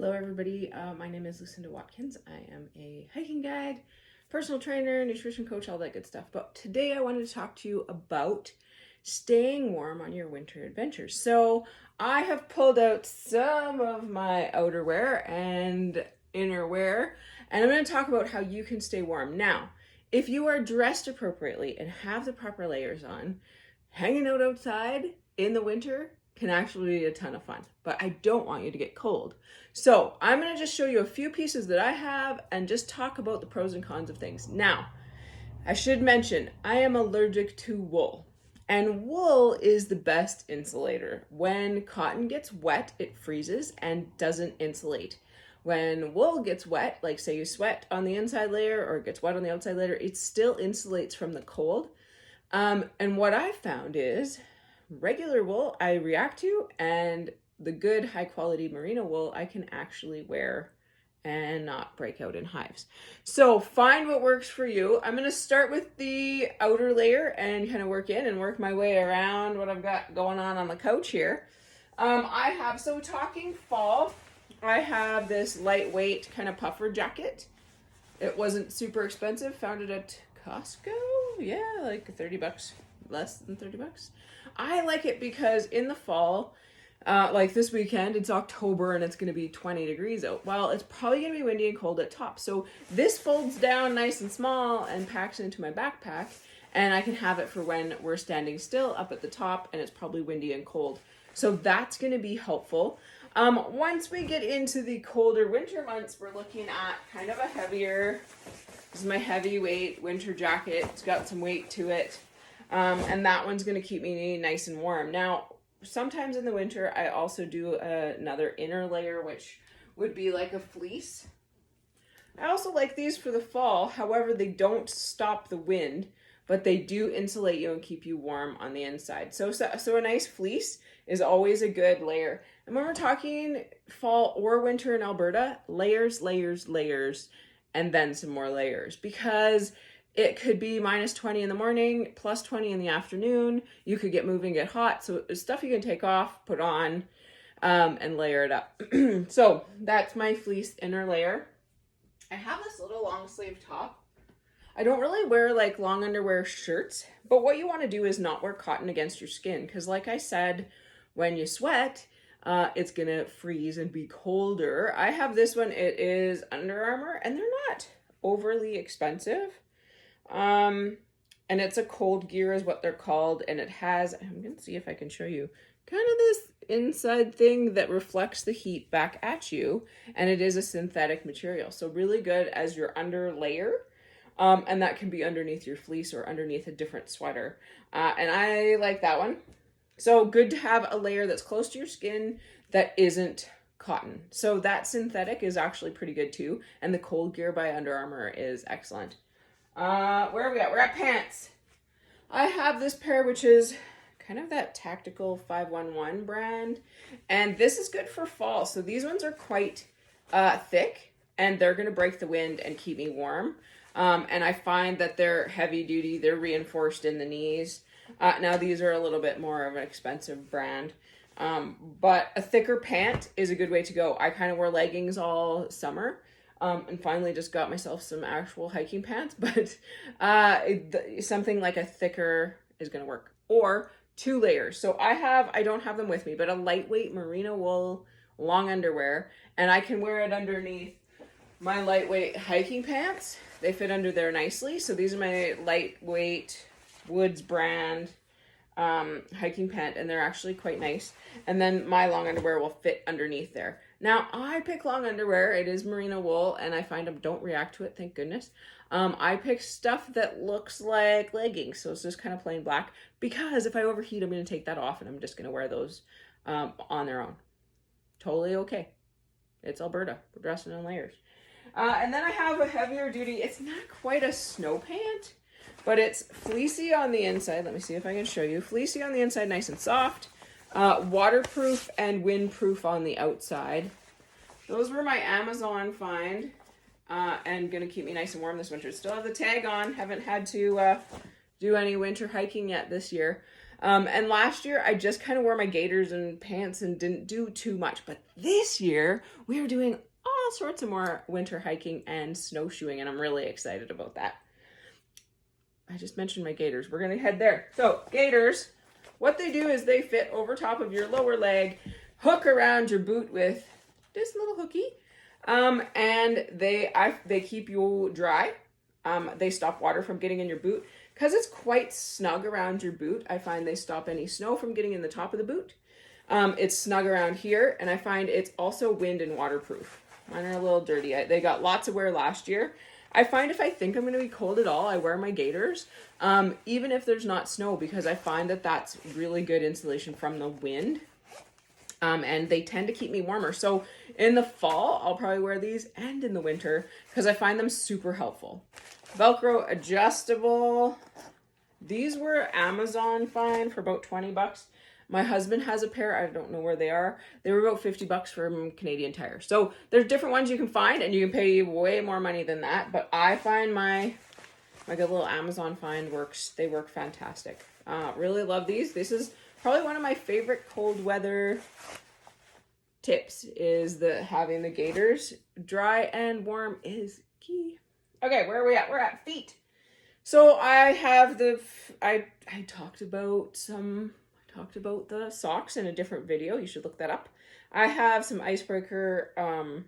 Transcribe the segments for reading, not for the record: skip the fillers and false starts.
Hello everybody, my name is Lucinda Watkins. I am a hiking guide, personal trainer, nutrition coach, all that good stuff. But today I wanted to talk to you about staying warm on your winter adventures. So I have pulled out some of my outerwear and innerwear, and I'm going to talk about how you can stay warm. Now, if you are dressed appropriately and have the proper layers on, hanging out outside in the winter can actually be a ton of fun, but I don't want you to get cold. So I'm going to just show you a few pieces that I have and just talk about the pros and cons of things. Now, I should mention, I am allergic to wool, and wool is the best insulator. When cotton gets wet, it freezes and doesn't insulate. When wool gets wet, like say you sweat on the inside layer or it gets wet on the outside layer, it still insulates from the cold. And what I found is regular wool I react to, and the good high quality merino wool I can actually wear and not break out in hives. So find what works for you. I'm going to start with the outer layer and kind of work in and work my way around what I've got going on the couch here. So talking fall, I have this lightweight kind of puffer jacket. It wasn't super expensive, found it at Costco. Yeah, like 30 bucks, less than 30 bucks. I like it because in the fall, like this weekend, it's October and it's going to be 20 degrees out. Well, it's probably going to be windy and cold at top. So this folds down nice and small and packs into my backpack, and I can have it for when we're standing still up at the top and it's probably windy and cold. So that's going to be helpful. Once we get into the colder winter months, we're looking at kind of a heavier, this is my heavyweight winter jacket. It's got some weight to it. And that one's going to keep me nice and warm. Now, sometimes in the winter, I also do another inner layer, which would be like a fleece. I also like these for the fall. However, they don't stop the wind, but they do insulate you and keep you warm on the inside. So a nice fleece is always a good layer. And when we're talking fall or winter in Alberta, layers, layers, layers, and then some more layers, because it could be minus 20 in the morning, plus 20 in the afternoon. You could get moving, get hot. So it's stuff you can take off, put on, and layer it up. So that's my fleece inner layer. I have this little long sleeve top. I don't really wear like long underwear shirts, but what you want to do is not wear cotton against your skin. Because like I said, when you sweat, it's going to freeze and be colder. I have this one. It is Under Armour, and they're not overly expensive. And it's a cold gear is what they're called. And it has, I'm going to see if I can show you, kind of this inside thing that reflects the heat back at you. And it is a synthetic material. So really good as your under layer. And that can be underneath your fleece or underneath a different sweater. And I like that one. So good to have a layer that's close to your skin that isn't cotton. So that synthetic is actually pretty good too. And the cold gear by Under Armour is excellent. Where are we at? We're at pants. I have this pair, which is kind of that tactical 511 brand. And this is good for fall. So these ones are quite thick, and they're going to break the wind and keep me warm. And I find that they're heavy duty. They're reinforced in the knees. Now these are a little bit more of an expensive brand. But a thicker pant is a good way to go. I kind of wore leggings all summer. And finally just got myself some actual hiking pants, but something like a thicker is going to work. Or 2 layers. So I don't have them with me, but a lightweight merino wool long underwear, and I can wear it underneath my lightweight hiking pants. They fit under there nicely. So these are my lightweight Woods brand hiking pant, and they're actually quite nice. And then my long underwear will fit underneath there. Now, I pick long underwear. It is merino wool, and I find them don't react to it, thank goodness. I pick stuff that looks like leggings, so it's just kind of plain black, because if I overheat, I'm going to take that off, and I'm just going to wear those on their own. Totally okay. It's Alberta. We're dressing in layers. And then I have a heavier duty. It's not quite a snow pant, but it's fleecy on the inside. Let me see if I can show you. Fleecy on the inside, nice and soft. Waterproof and windproof on the outside. Those were my Amazon find, and gonna keep me nice and warm this winter. Still have the tag on. Haven't had to do any winter hiking yet this year. And last year I just kind of wore my gaiters and pants and didn't do too much. But this year we are doing all sorts of more winter hiking and snowshoeing, and I'm really excited about that. I just mentioned my gaiters. We're going to head there. So gaiters, what they do is they fit over top of your lower leg, hook around your boot with this little hooky, and they keep you dry. They stop water from getting in your boot. Because it's quite snug around your boot, I find they stop any snow from getting in the top of the boot. It's snug around here, and I find it's also wind and waterproof. Mine are a little dirty. They got lots of wear last year. I find if I think I'm going to be cold at all, I wear my gaiters, even if there's not snow, because I find that that's really good insulation from the wind. And they tend to keep me warmer. So in the fall, I'll probably wear these, and in the winter, because I find them super helpful. Velcro adjustable. These were Amazon find for about 20 bucks. My husband has a pair. I don't know where they are. They were about 50 bucks from Canadian Tire. So there's different ones you can find, and you can pay way more money than that. But I find my good little Amazon find works. They work fantastic. Really love these. This is probably one of my favorite cold weather tips, is having the gaiters. Dry and warm is key. Okay, where are we at? We're at feet. So I have I talked about the socks in a different video. You should look that up. I have some Icebreaker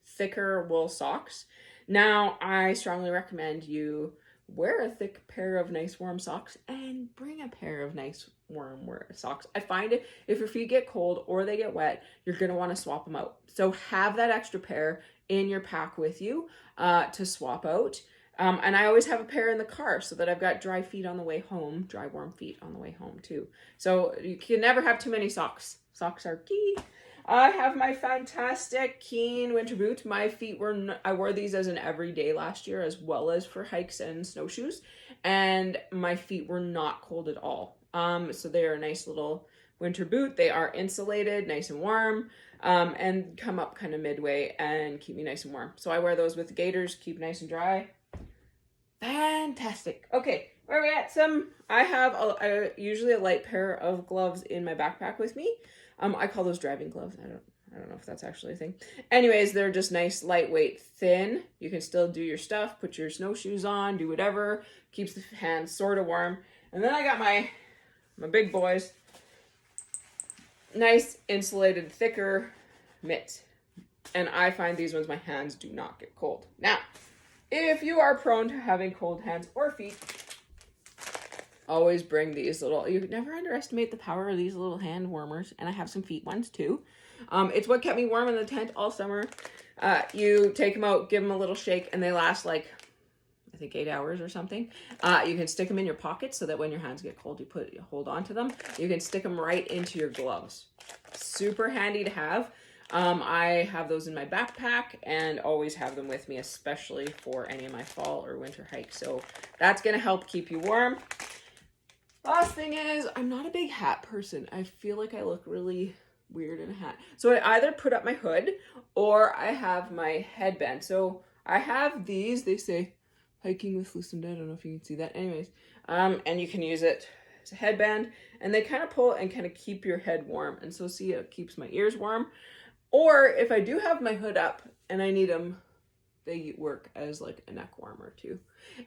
thicker wool socks. Now, I strongly recommend you wear a thick pair of nice warm socks and bring a pair of nice warm socks. I find it, if your feet get cold or they get wet, you're going to want to swap them out. So have that extra pair in your pack with you to swap out. And I always have a pair in the car so that I've got dry feet on the way home, dry warm feet on the way home too. So you can never have too many socks. Socks are key. I have my fantastic Keen winter boots. My feet I wore these as an everyday last year, as well as for hikes and snowshoes. And my feet were not cold at all. So they are a nice little winter boot. They are insulated, nice and warm, and come up kind of midway and keep me nice and warm. So I wear those with the gaiters, keep nice and dry. Fantastic. Okay, where are we at? I have usually a light pair of gloves in my backpack with me. I call those driving gloves. I don't know if that's actually a thing. Anyways, they're just nice, lightweight, thin. You can still do your stuff, put your snowshoes on, do whatever. Keeps the hands sort of warm. And then I got my big boys. Nice, insulated, thicker mitts. And I find these ones, my hands do not get cold. Now, if you are prone to having cold hands or feet, always bring these you never underestimate the power of these little hand warmers. And I have some feet ones too. It's what kept me warm in the tent all summer. You take them out, give them a little shake, and they last like, I think 8 hours or something. You can stick them in your pockets so that when your hands get cold, you hold on to them. You can stick them right into your gloves. Super handy to have. I have those in my backpack and always have them with me, especially for any of my fall or winter hikes. So that's going to help keep you warm. Last thing is, I'm not a big hat person. I feel like I look really weird in a hat. So I either put up my hood or I have my headband. So I have these, they say hiking with Lucinda. I don't know if you can see that. Anyways, and you can use it as a headband, and they kind of pull and kind of keep your head warm. And so see, it keeps my ears warm. Or if I do have my hood up and I need them, they work as like a neck warmer too.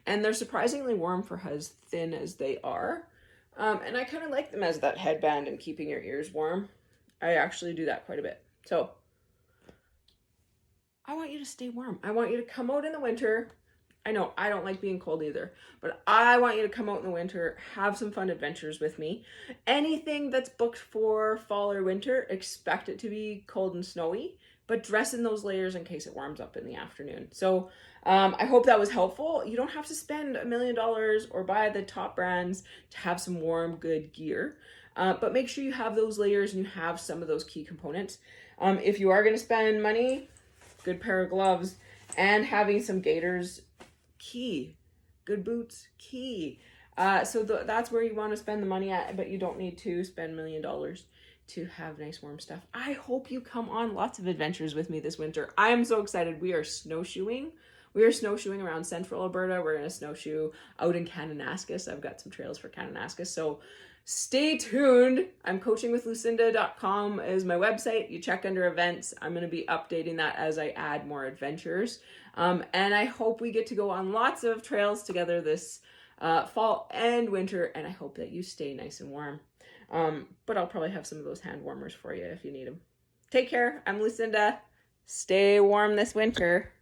And they're surprisingly warm for as thin as they are. And I kind of like them as that headband and keeping your ears warm. I actually do that quite a bit. So I want you to stay warm. I want you to come out in the winter. I know I don't like being cold either, but I want you to come out in the winter, have some fun adventures with me. Anything that's booked for fall or winter, expect it to be cold and snowy, but dress in those layers in case it warms up in the afternoon. So I hope that was helpful. You don't have to spend $1 million or buy the top brands to have some warm, good gear. But make sure you have those layers and you have some of those key components. If you are going to spend money, good pair of gloves and having some gaiters, key. Good boots, key. So that's where you want to spend the money at, but you don't need to spend $1 million to have nice warm stuff. I hope you come on lots of adventures with me this winter. I am so excited. We are snowshoeing. We are snowshoeing around central Alberta. We're going to snowshoe out in Kananaskis. I've got some trails for Kananaskis. So stay tuned. I'm coachingwithlucinda.com is my website. You check under events. I'm going to be updating that as I add more adventures. And I hope we get to go on lots of trails together this fall and winter, and I hope that you stay nice and warm. But I'll probably have some of those hand warmers for you if you need them. Take care. I'm Lucinda. Stay warm this winter.